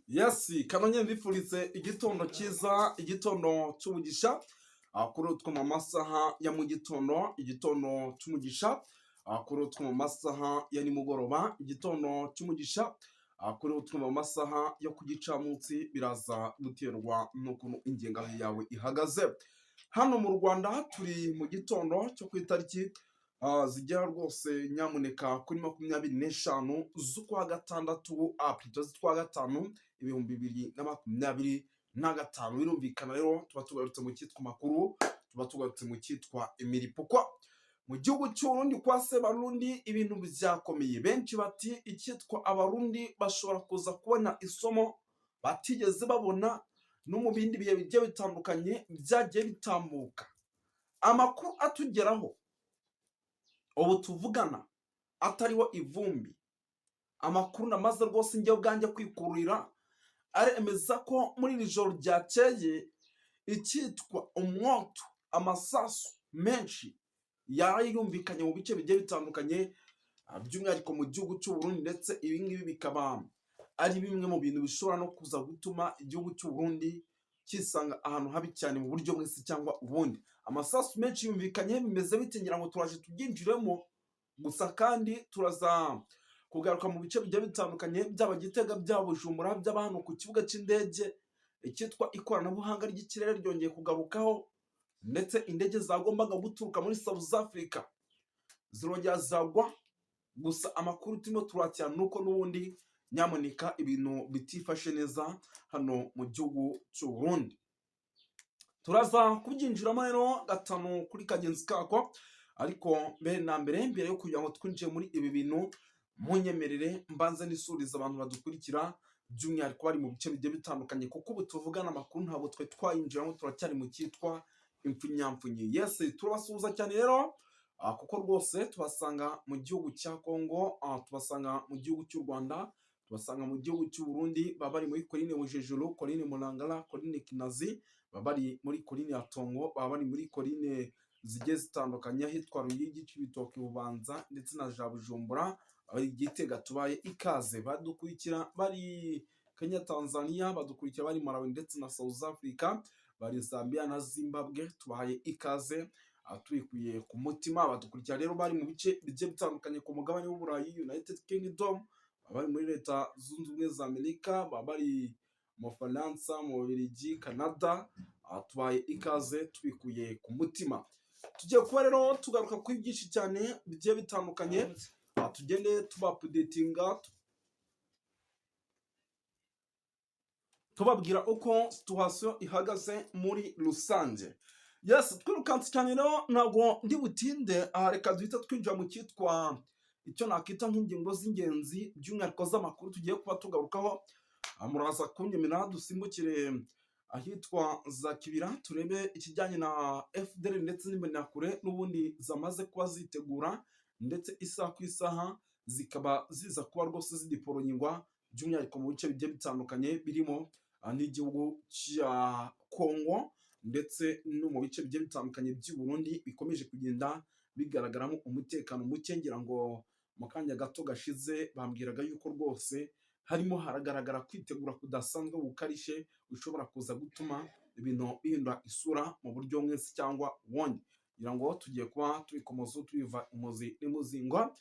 Yes, kanonye mbifurize igitondo cyiza, igitondo cy'umugisha. Kuri utwo mu masaha ya mu gitondo, igitondo cy'umugisha. Kuri utwo mu masaha ya nimugoroba, igitondo cy'umugisha. Kuri utwo mu masaha yo ku gicamunsi biraza guterwa n'ukuntu ingengabihe yawe ihagaze. Hano mu Rwanda turi mu gitondo cyo ku itariki zigera rwose nyamuneka kuri 25 z'ukwa gatandatu plutôt z'ukwa gatanu 2025. Birumvikana rero tuba tugarutse mu cyitwa makuru, tuba tugarutse mu cyitwa imiripokwa. Mu gihugu cy'Uburundi kwa Sebarundi ibintu byakomeye, benshi bati icyitwa abarundi bashobora kuza kubona isomo batigeze babona no mu bindi bihe bigiye bitandukanye byagiye bitambuka. Amakuru atugeraho ubu tuvugana atariho ivumbi, amakuru namaze rwose njye ubwanjye kwikururira aremeza ko muri iri joro ryakeye icyitwa umwoto, amasasu menshi yari yumvikanye mu bice bigiye bitandukanye by'umwihariko mu gihugu cy'Uburundi, ndetse ibi ngibi bikaba ari bimwe mu bintu bishobora no kuza gutuma igihugu cy'Uburundi kisanga ahantu habi cyane mu buryo bwese cyangwa ubundi. Amasasu menshi yumvikanye, bimeze bite ngira ngo turaje tubyinjiremo, gusa kandi turaza kugaruka mu bice bigiye bitandukanye byaba Gitega, byaba Bujumbura, byaba hano ku kibuga cy'indege. Icyitwa ikoranabuhanga ry'ikirere ryongeye kugarukaho, ndetse indege zagombaga guturuka muri South Africa zirongera zagwa. Gusa amakuru turimo turakira nuko n'ubundi nyamuneka ibintu bitifashe neza hano mu gihugu cy'Uburundi. Turaza kubyinjiramo rero gatanu kuri kagenzi kako, ariko mbere na mbere yo kugira ngo twinjiye muri ibi bintu, munyemerere mbanze nisuriza abantu badukurikira by'umwihariko bari mu bice bigiye bitandukanye, kuko ubu tuvugana amakuru ntabwo twe twayinjiramo, turacyari mu cyitwa impfunyamfunyi. Yes, turabasuhuza cyane rero kuko rwose tubasanga mu gihugu cya Kongo, tubasanga mu gihugu cy'u Rwanda, tubasanga mu gihugu cy'Uburundi, baba bari muri Coline Bujejuru, Coline Mulangala, Coline Kinazi, baba bari muri Coline ya Tongo, baba bari muri Coline zigiye zitandukanye ahitwa Ruyigi, Cibitoke, Bubanza ndetse na ja Bujumbura, bari Gitega. Tubaye ikaze, badukurikira bari Kenya, Tanzania, badukurikira bari Malawi ndetse na South Africa, bari Zambia na Zimbabwe. Tubahaye ikaze tubikuye ku mutima. Badukurikira rero bari mu bice bigiye bitandukanye ku mugabane w'Uburayi, United Kingdom, bari muri Leta Zunze Ubumwe za Amerika, bari mu Faransa, mu Bubiligi, Canada. Tubaye ikaze tubikuye ku mutima. Tugiye kuba rero tugaruka kuri byinshi cyane bigiye bitandukanye, tugende tuba-updatinga tubabwira uko situation ihagaze muri rusange. Yes, twirukanse cyane rero ntabwo ndi butinde, reka duhita twinjira mu cyitwa icyo nakita nk'ingingo z'ingenzi by'umwihariko z'amakuru tugiye kuba tugarukaho. Muraza kunyemera dusimbukire ahitwa za Kibira, turebe ikijyanye na FDL ndetse n'imbonerakure n'ubundi zamaze kuba zitegura, ndetse isaha ku isaha zikaba ziza kuba rwose zidiporonyingwa by'umwihariko mu bice bigiye bitandukanye birimo n'igihugu cya Kongo, ndetse no mu bice bigiye bitandukanye by'u Burundi bikomeje kugenda bigaragaramo umutekano muke. Ngira ngo mu kanya gato gashize bambwiraga yuko rwose harimo haragaragara kwitegura kudasanzwe gukarishe ushobora kuza gutuma ibintu bihindura isura mu buryo mwese cyangwa ubundi. Ngira ngo tugiye kuba tubikomoza tubiva umuzi n'imuzingwa.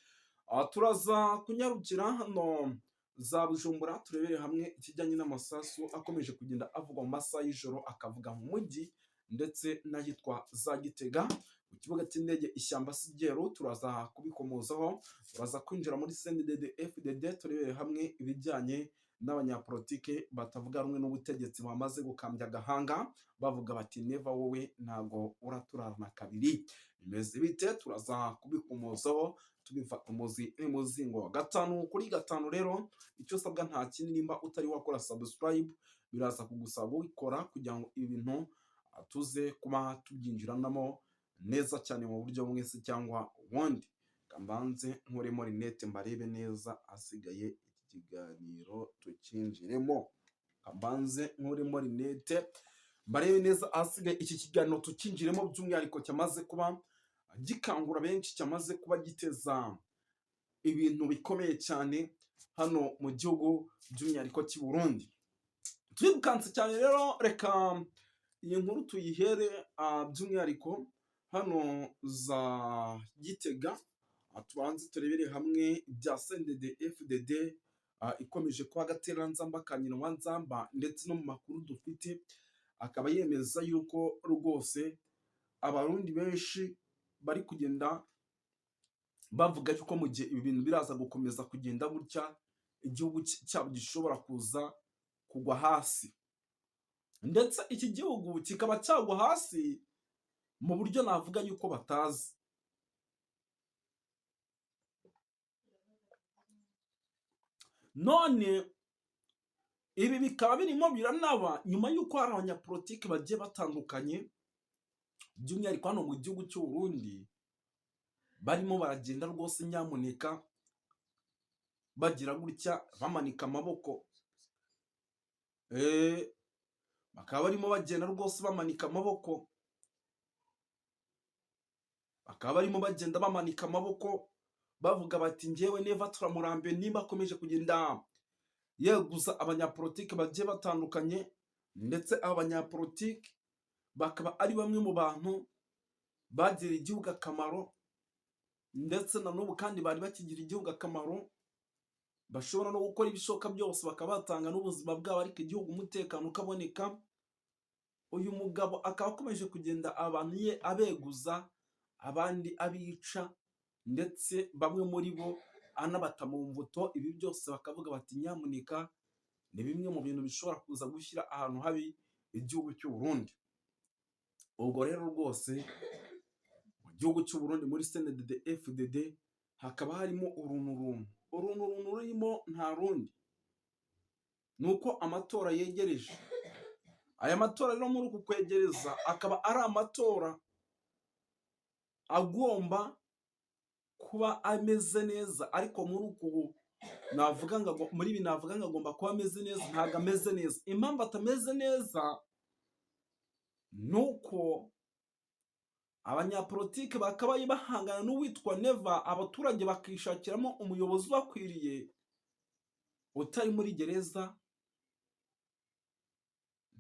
Turaza kunyarukira hano za Bujumbura, turebere hamwe ikijyanye n'amasasu akomeje kugenda avugwa mu masaha y'ijoro akavuga mu mujyi, ndetse n'ahitwa za Gitega ku kibuga cy'indege Ishyamba Sigero. Turaza kubikomozaho, turaza kwinjira muri CNDD FDD, turebere hamwe ibijyanye n'abanyapolitike batavuga rumwe n'ubutegetsi bamaze gukambya agahanga bavuga bati neva wowe ntago uraturarana kabiri. Bimeze bite? Turaza kubikomozaho tubiva umuzi n'umuzingo. Gatanu kuri gatanu rero icyo usabwa nta kindi, nimba utari wakora subscribe biraza kugusaba ubikora kugira ngo ibintu tuze kuba tubyinjiranamo neza cyane mu buryo mwese cyangwa ubundi. Kambanze nkuremo rinete mbarebe neza asigaye iki kiganiro tukinjiremo. Kambanze nkuremo rinete mbarebe neza asigaye iki kiganiro tukinjiremo, by'umwihariko cyamaze kuba gikangura benshi, cyamaze kuba giteza ibintu bikomeye cyane hano mu gihugu by'umwihariko cy'u Burundi. twirukanse cyane rero reka iyi nkuru tuyihere by'umwihariko hano za Gitega. Tubanze turebere hamwe ibya CNDD FDD ikomeje kuba agatereranzamba ka nyina wa nzamba, ndetse no mu makuru dufite akaba yemeza yuko rwose abarundi benshi bari kugenda bavuga yuko mu gihe ibi bintu biraza gukomeza kugenda gutya igihugu cyabo gishobora kuza kugwa hasi, ndetse iki gihugu kikaba cyagwa hasi mu buryo navuga yuko batazi. None ibi bikaba birimo biranaba nyuma yuko hari abanyapolitiki bagiye batandukanye by'umwihariko hano mu gihugu cy'u Burundi barimo baragenda rwose nyamuneka bagira gutya bamanika amaboko, bakaba barimo bagenda rwose bamanika amaboko, bakaba barimo bagenda bamanika amaboko bavuga bati njyewe neva turamurambe nimba akomeje kugenda yeguza abanyapolitiki bagiye batandukanye, ndetse aba banyapolitiki bakaba ari bamwe mu bantu bagira igihugu akamaro, ndetse na n'ubu kandi bari bakigira igihugu akamaro, bashobora no gukora ibishoboka byose bakaba batanga n'ubuzima bwabo ariko igihugu umutekano ukaboneka. Uyu mugabo akaba akomeje kugenda abantu ye abeguza, abandi abica, ndetse bamwe muri bo anabata mu mvuto. Ibi byose bakavuga bati nyamuneka ni bimwe mu bintu bishobora kuza gushyira ahantu habi igihugu cy'u Burundi. Ubwo rero rwose mu gihugu cy'u Burundi muri CNDD FDD hakaba harimo urunturuntu rurimo nta rundi nuko amatora yegereje. Aya matora rero muri uku kwegereza akaba ari amatora agomba kuba ameze neza, ariko muri uku navuga ngo muri ibi navuga ngo agomba kuba ameze neza, ntago ameze neza. Impamvu atameze neza nuko abanyapolitiki bakabaye bahangana n'uwitwa Neva, abaturage bakishakiramo umuyobozi ubakwiriye utari muri gereza,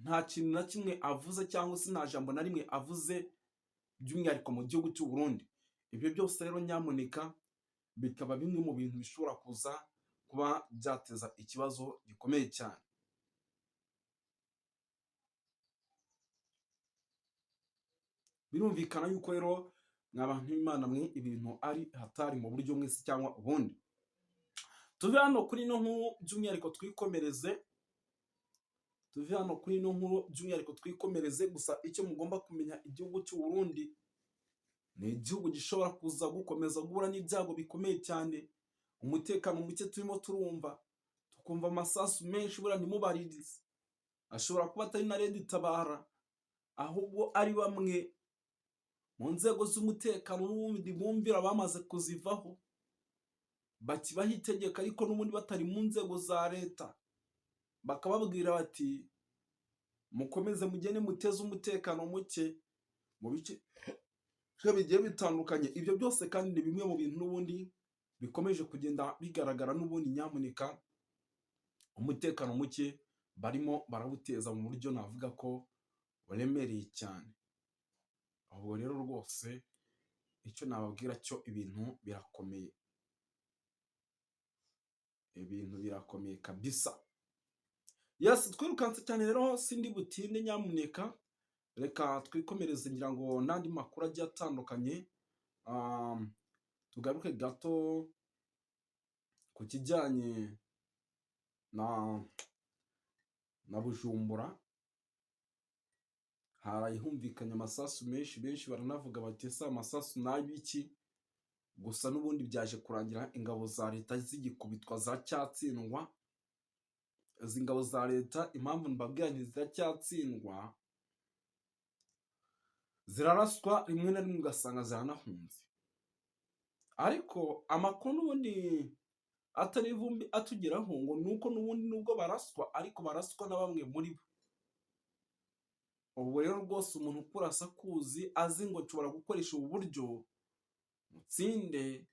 nta kintu na kimwe avuze cyangwa se nta jambo na rimwe avuze by'umwihariko mu gihugu cy'u Burundi. Ibyo byose rero nyamuneka bikaba bimwe mu bintu bishobora kuza kuba byateza ikibazo gikomeye cyane. Birumvikana yuko rero n'abantu b'Imana mwe ibintu ari hatari mu buryo mwese cyangwa ubundi. Tuve hano kuri ino nkuru by'umwihariko twikomereze, gusa icyo mugomba kumenya, igihugu cy'u Burundi ni igihugu gishobora kuza gukomeza guhura n'ibyago bikomeye cyane. Umutekano muke turimo turumva, tukumva amasasu menshi, buriya ntimubaririze, ashobora kuba atari na Red Tabara ahubwo ari bamwe mu nzego z'umutekano n'ubundi bumvira bamaze kuzivaho bakibaha itegeko, ariko n'ubundi batari mu nzego za leta, bakababwira bati mukomeze mugende muteze umutekano muke mu bice bigiye bitandukanye. Ibyo byose kandi ni bimwe mu bintu n'ubundi bikomeje kugenda bigaragara n'ubundi. Nyamuneka umutekano muke barimo barawuteza mu buryo navuga ko buremereye cyane. Ahubwo rero rwose icyo nababwira cyo ibintu birakomeye, ibintu birakomeye kabisa. Yes, twirukanse cyane rero sindi butinde, nyamuneka reka twikomereze ngira ngo nandi makuru agiye atandukanye. Tugaruke gato ku kijyanye na Bujumbura. Haraye humvikanye amasasu benshi baranavuga bati ese amasasu n'abiki, gusa n'ubundi byaje kurangira ingabo za leta zigikubitwa za cyatsindwa. Izi ngabo za leta impamvu mbabwira nti ziracyatsindwa, ziraraswa rimwe na rimwe ugasanga ziranahunze, ariko amakuru n'ubundi atari ivumbi atugeraho ngo nuko n'ubundi nubwo baraswa ariko baraswa na bamwe muri bo. Ubwo rero rwose umuntu ukurasa kuzi azi ngo nshobora gukoresha ubu buryo mutsinde,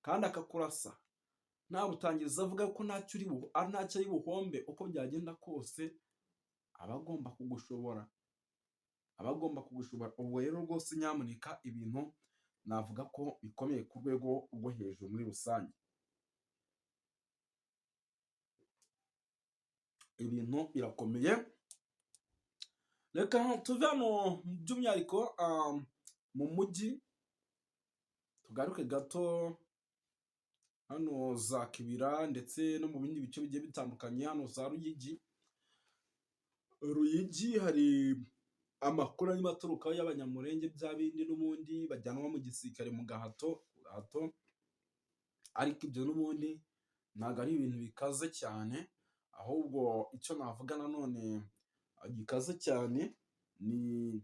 kandi akakurasa nta butangiriza avuga ko ntacyo ari buhombe uko byagenda kose, aba agomba kugushobora, aba agomba kugushobora. Ubwo rero rwose nyamuneka ibintu navuga ko bikomeye ku rwego rwo hejuru muri rusange. Ibintu birakomeye. Reka tuve hano by'umwihariko mu mujyi, tugaruke gato hano za Kibira ndetse no mu bindi bice bigiye bitandukanye, hano za Ruyigi. Ruyigi hari amakuru arimo aturuka y'Abanyamulenge, bya bindi n'ubundi bajyanwa mu gisirikare mu gahato, ariko ibyo n'ubundi ntabwo ari ibintu bikaze cyane, ahubwo icyo navuga nanone gikaze cyane ni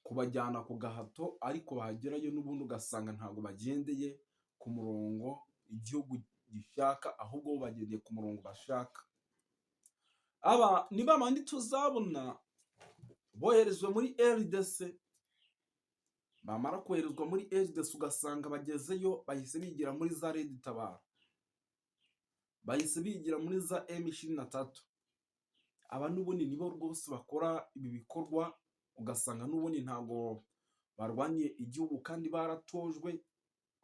kubajyana ku gahato, ariko bahagerayo n'ubundi ugasanga ntabwo bagendeye ku murongo igihugu gishaka, ahubwo bo bagendeye ku murongo bashaka. Aba ni ba bandi tuzabona boherezwa muri RDC, bamara koherezwa muri RDC ugasanga bagezeyo bahise bigira muri za Red Tabara, bahise bigira muri za M23. Aba n'ubundi nibo rwose bakora ibi bikorwa, ugasanga n'ubundi ntabwo barwaniye igihugu kandi baratojwe.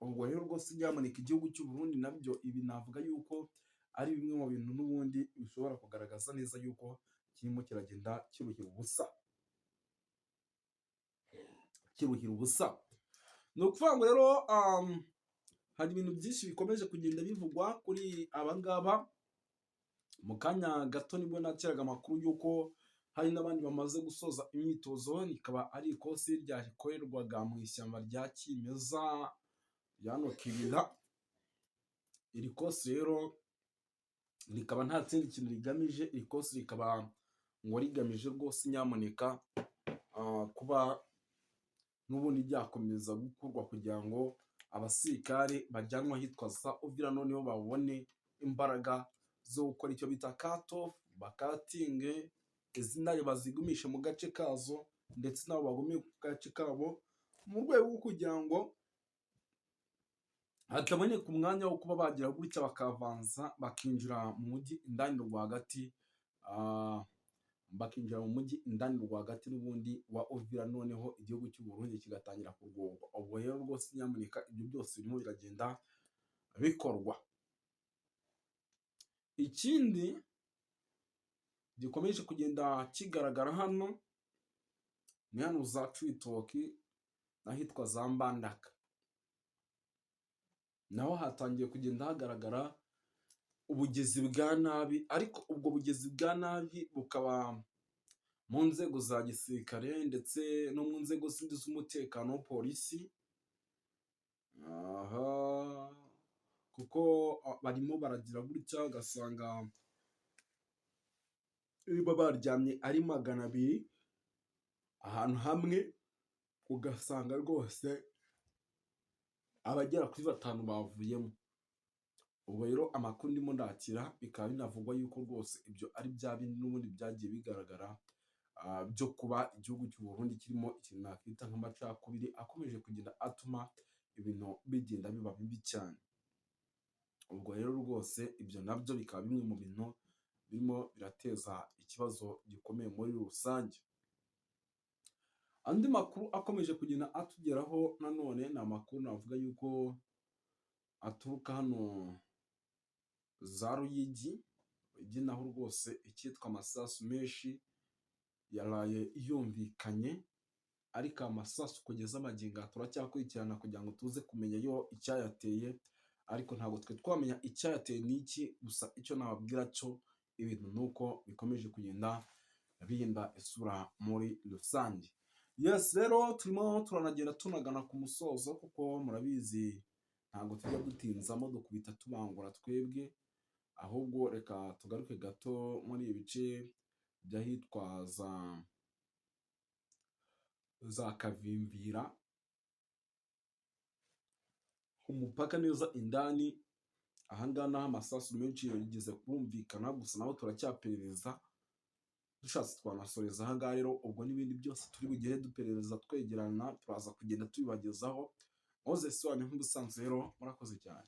Ubwo rero rwose nyamuneka igihugu cy'u Burundi nabyo ibi navuga yuko ari bimwe mu bintu n'ubundi bishobora kugaragaza neza yuko kirimo kiragenda kiruhira ubusa, kiruhira ubusa. Ni ukuvuga ngo rero hari ibintu byinshi bikomeje kugenda bivugwa kuri aba ngaba. Mu kanya gato nibwo nakiraga amakuru y'uko hari n'abandi bamaze gusoza imyitozo, rikaba ari ikosi ryakorerwaga mu ishyamba rya kimeza hano Kibira. Iri kosi rero rikaba nta kindi kintu rigamije, iri kosi rikaba ngo rigamije rwose nyamuneka kuba n'ubundi ryakomeza gukorwa kugira ngo abasirikare bajyanwa ahitwa za Uvira, noneho babone imbaraga zo gukora icyo bita cut-off, bakatinge izi ntare bazigumishe mu gace kazo, ndetse nabo bagume ku gace kabo, mu rwego rwo kugira ngo hataboneka umwanya wo kuba bagira gutya bakavanza bakinjira mu mujyi indani rwagati, bakinjira mu mujyi indani rwagati n'ubundi wa Uvira, noneho igihugu cy'u Burundi kigatangira kurwogwa. Ubwo rero rwose nyamuneka ibyo byose birimo biragenda bikorwa. Ikindi gikomeje kugenda kigaragara hano ni hano za Cibitoke n'ahitwa za Mbandaka, naho hatangiye kugenda hagaragara ubugizi bwa nabi, ariko ubwo bugizi bwa nabi bukaba mu nzego za gisirikare ndetse no mu nzego zindi z'umutekano, polisi. Kuko barimo baragira gutya ugasanga niba baryamye ari 200 ahantu hamwe, ugasanga rwose abagera kuri 5 bavuyemo. Ubwo rero amakuru ndimo ndakira bikaba binavugwa yuko rwose ibyo ari bya bindi n'ubundi byagiye bigaragara byo kuba igihugu cy'u Burundi kirimo ikintu nakwita nk'amacakubiri akomeje kugenda atuma ibintu bigenda biba bibi cyane. Ubwo rero rwose ibyo nabyo bikaba bimwe mu bintu birimo birateza ikibazo gikomeye muri rusange. Andi makuru akomeje kugenda atugeraho nanone ni amakuru navuga yuko aturuka hano za Ruyigi, naho rwose icyitwa amasasu menshi yaraye yumvikanye, ariko amasasu kugeza amagingo turacyakurikirana kugira ngo tuze kumenya yo icyayateye, ariko ntabwo twe twamenya icyayateye n'iki. Gusa icyo nababwira cyo ibintu nuko bikomeje kugenda bihinda isura muri rusange. Yes, rero turimo turanagenda tunagana ku musozo, kuko murabizi ntabwo tujya dutinzamo dukubita tubangura twebwe, ahubwo reka tugaruke gato muri ibice by'ahitwa za Kavimvira, umupaka neza indani. Ahangaha naho amasasu menshi yigeze kumvikana, gusa naho turacyaperereza, dushatse twanasoreza ahangaha. Rero ubwo n'ibindi byose turi bugere duperereza twegerana turaza kugenda tubibagezaho. Moses Wane nk'ubusanzwe rero murakoze cyane.